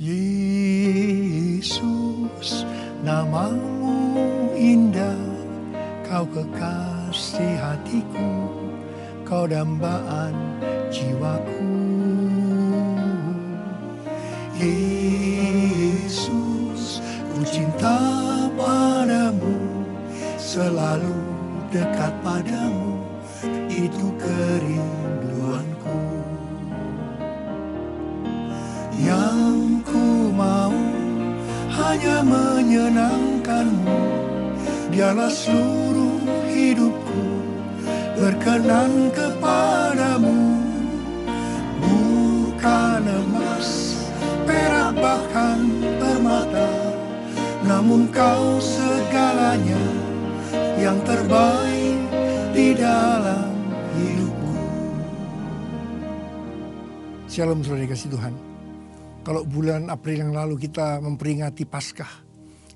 Yesus, namamu indah, kau kekasih hatiku, kau dambaan jiwaku. Yesus, ku cinta padamu, selalu dekat padamu, itu kerinduanku. Yang ku mau hanya menyenangkanmu, biarlah seluruh hidupku berkenan kepadamu. Bukan emas, perak bahkan permata, namun kau segalanya yang terbaik di dalam hidupku. Shalom saudara dikasih Tuhan. Kalau bulan April yang lalu kita memperingati Paskah,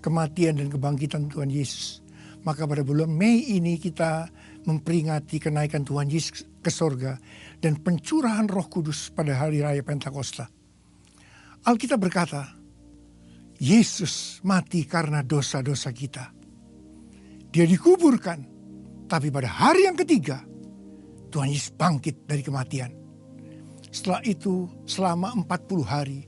kematian dan kebangkitan Tuhan Yesus, maka pada bulan Mei ini kita memperingati kenaikan Tuhan Yesus ke sorga dan pencurahan Roh Kudus pada hari raya Pentakosta. Alkitab berkata, Yesus mati karena dosa-dosa kita. Dia dikuburkan, tapi pada hari yang ketiga, Tuhan Yesus bangkit dari kematian. Setelah itu, selama 40 hari,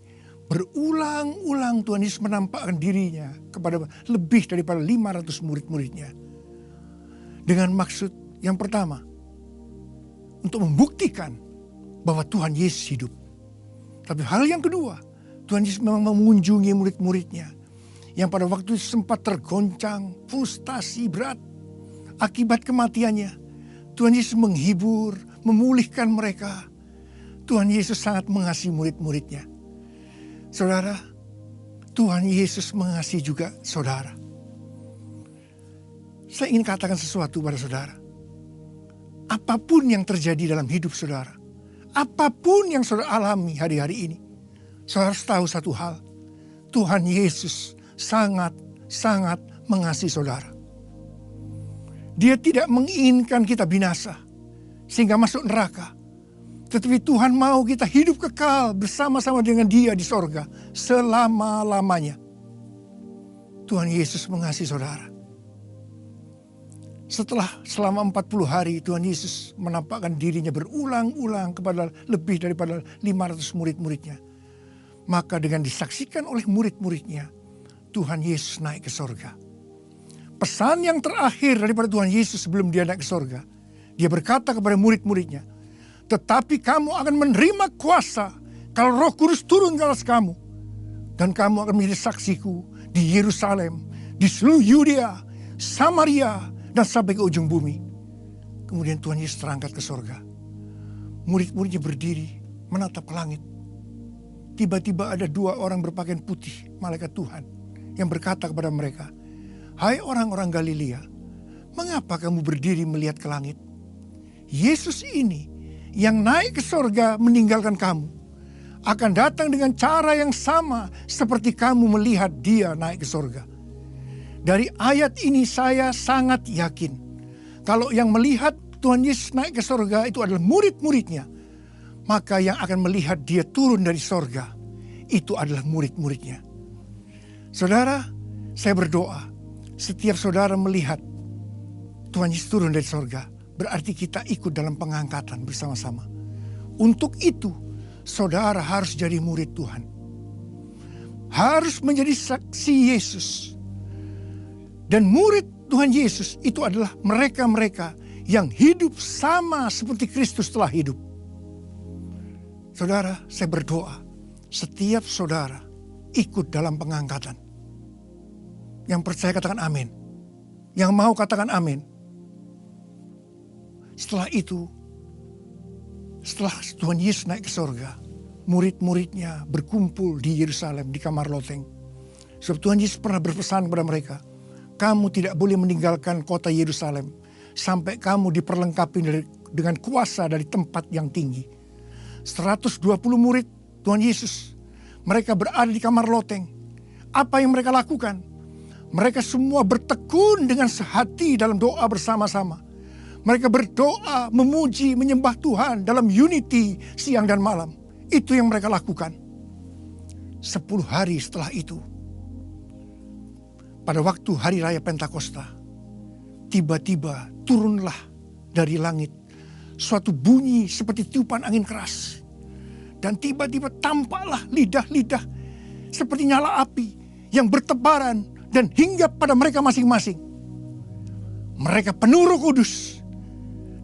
berulang-ulang Tuhan Yesus menampakkan dirinya kepada lebih daripada 500 murid-muridnya. Dengan maksud yang pertama, untuk membuktikan bahwa Tuhan Yesus hidup. Tapi hal yang kedua, Tuhan Yesus memang mengunjungi murid-muridnya yang pada waktu itu sempat tergoncang, frustasi berat akibat kematiannya. Tuhan Yesus menghibur, memulihkan mereka. Tuhan Yesus sangat mengasihi murid-muridnya. Saudara, Tuhan Yesus mengasihi juga saudara. Saya ingin katakan sesuatu pada saudara. Apapun yang terjadi dalam hidup saudara, apapun yang saudara alami hari-hari ini, saudara harus tahu satu hal. Tuhan Yesus sangat mengasihi saudara. Dia tidak menginginkan kita binasa sehingga masuk neraka. Tetapi Tuhan mau kita hidup kekal bersama-sama dengan Dia di sorga selama-lamanya. Tuhan Yesus mengasihi saudara. Selama 40 hari Tuhan Yesus menampakkan dirinya berulang-ulang kepada lebih daripada 500 murid-muridnya. Maka dengan disaksikan oleh murid-muridnya, Tuhan Yesus naik ke sorga. Pesan yang terakhir daripada Tuhan Yesus sebelum Dia naik ke sorga, Dia berkata kepada murid-muridnya, tetapi kamu akan menerima kuasa kalau Roh Kudus turun ke atas kamu. Dan kamu akan menjadi saksiku di Yerusalem, di seluruh Yudea, Samaria, dan sampai ke ujung bumi. Kemudian Tuhan Yesus terangkat ke sorga. Murid-muridnya berdiri menatap ke langit. Tiba-tiba ada 2 orang berpakaian putih, malaikat Tuhan, yang berkata kepada mereka, hai orang-orang Galilea, mengapa kamu berdiri melihat ke langit? Yesus ini yang naik ke sorga meninggalkan kamu, akan datang dengan cara yang sama seperti kamu melihat Dia naik ke sorga. Dari ayat ini saya sangat yakin, kalau yang melihat Tuhan Yesus naik ke sorga itu adalah murid-muridnya, maka yang akan melihat Dia turun dari sorga, itu adalah murid-muridnya. Saudara, saya berdoa, setiap saudara melihat Tuhan Yesus turun dari sorga, berarti kita ikut dalam pengangkatan bersama-sama. Untuk itu, saudara harus jadi murid Tuhan. Harus menjadi saksi Yesus. Dan murid Tuhan Yesus itu adalah mereka-mereka yang hidup sama seperti Kristus telah hidup. Saudara, saya berdoa, setiap saudara ikut dalam pengangkatan. Yang percaya katakan amin. Yang mau katakan amin. Setelah itu, setelah Tuhan Yesus naik ke sorga, murid-muridnya berkumpul di Yerusalem, di kamar loteng. Sebab Tuhan Yesus pernah berpesan kepada mereka, kamu tidak boleh meninggalkan kota Yerusalem sampai kamu diperlengkapi dengan kuasa dari tempat yang tinggi. 120 murid Tuhan Yesus, mereka berada di kamar loteng. Apa yang mereka lakukan? Mereka semua bertekun dengan sehati dalam doa bersama-sama. Mereka berdoa, memuji, menyembah Tuhan dalam unity siang dan malam. Itu yang mereka lakukan. 10 hari setelah itu, pada waktu hari raya Pentakosta, tiba-tiba turunlah dari langit suatu bunyi seperti tiupan angin keras. Dan tiba-tiba tampaklah lidah-lidah seperti nyala api yang bertebaran dan hinggap pada mereka masing-masing. Mereka penuh Roh Kudus.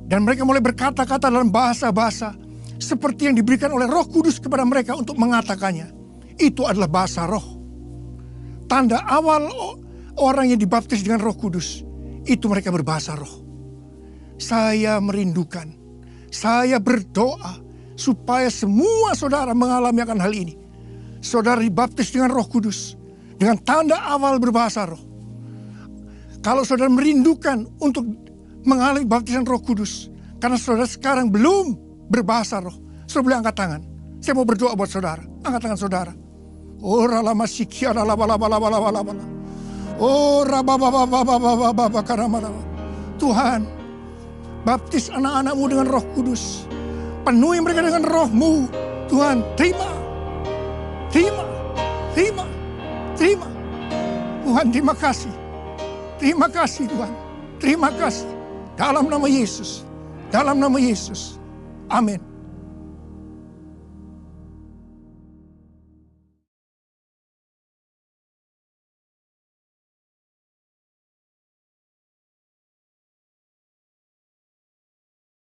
Dan mereka mulai berkata-kata dalam bahasa-bahasa seperti yang diberikan oleh Roh Kudus kepada mereka untuk mengatakannya. Itu adalah bahasa roh. Tanda awal orang yang dibaptis dengan Roh Kudus, itu mereka berbahasa roh. Saya merindukan, saya berdoa supaya semua saudara mengalami akan hal ini. Saudara dibaptis dengan Roh Kudus, dengan tanda awal berbahasa roh. Kalau saudara merindukan untuk mengalami baptisan Roh Kudus, karena saudara sekarang belum berbahasa roh, saudara boleh angkat tangan. Saya mau berdoa buat saudara. Angkat tangan saudara. Oh ralama sikia ralaba laba laba laba laba. Oh rababa karamara. Tuhan, baptis anak-anakmu dengan Roh Kudus. Penuhi mereka dengan roh-Mu. Tuhan, terima. Terima. Terima. Terima. Tuhan, terima kasih. Terima kasih Tuhan. Terima kasih. Dalam nama Yesus. Dalam nama Yesus. Amin.